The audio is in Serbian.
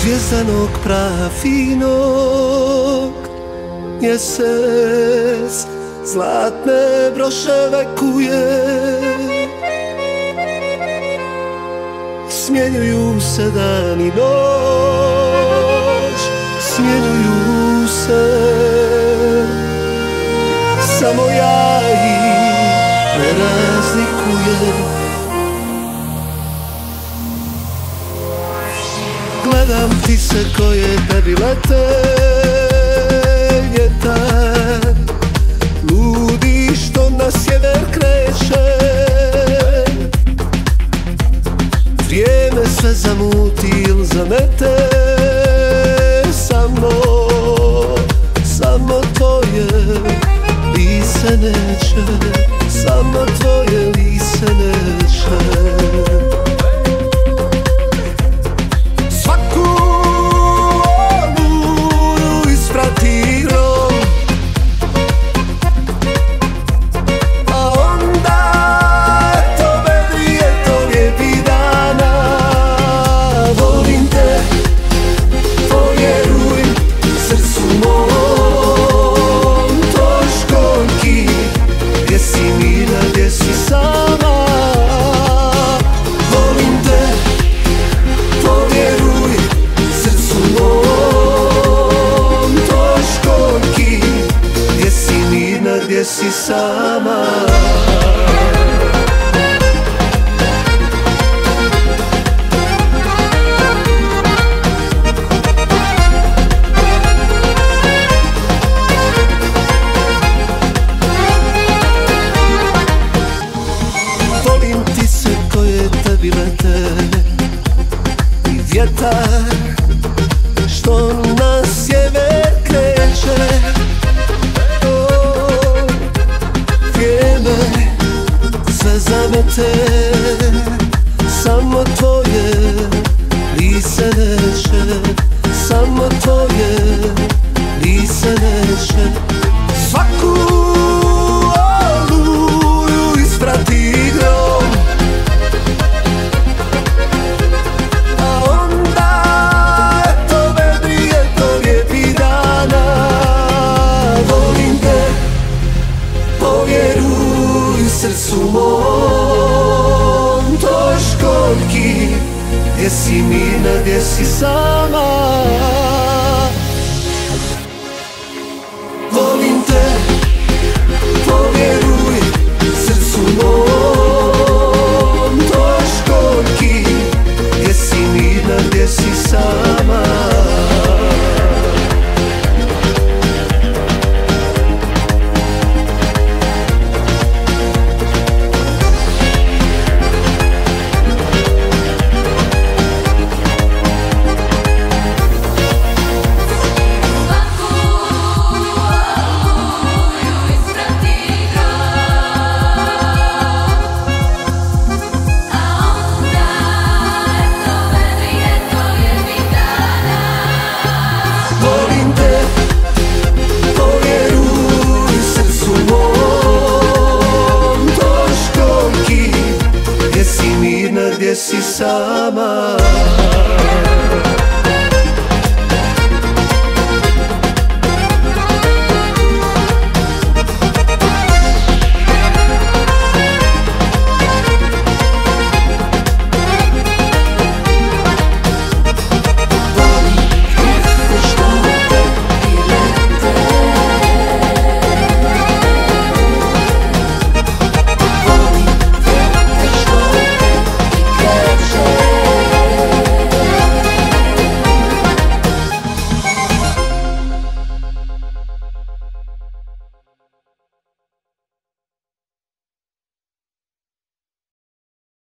zvjezdanog prafinog, mjesec zlatne broševe kuje. Smjenjuju se dan i noć, smjenjuju se, samo ja ih ne razlikujem. Gledam ptice koje tebi lete, vjetar ludi što na sjever kreće. Vrijeme sve zamuti ili zamete, samo tvoje lice neće, samo tvoje lice neće. Svaku oluju isprati grom, a onda eto vedri, eto lijepi dana. Volim te, povjeruj srcu mom, toj školjki, gdje si mirna, gdje si sama. Volim te, povjeruj srcu mom, toj školjki, gdje si mirna, gdje si sama. Volim ptice koje tebi lete i vjetar što na sjever kreće. Vrijeme sve zamete, samo tvoje lice neće, samo tvoje lice neće. Svaku oluju isprati grom, a onda eto vedri, eto lijepi dana. Volim te, povjeruj srcu mom, toj školjki, gdje si mirna, gdje si sama. Volim te, povjeruj srcu mom, toj školjki, gdje si mirna, gdje si sama. Volim te, povjeruj srcu mom, toj školjki, gdje si mirna, gdje si sama.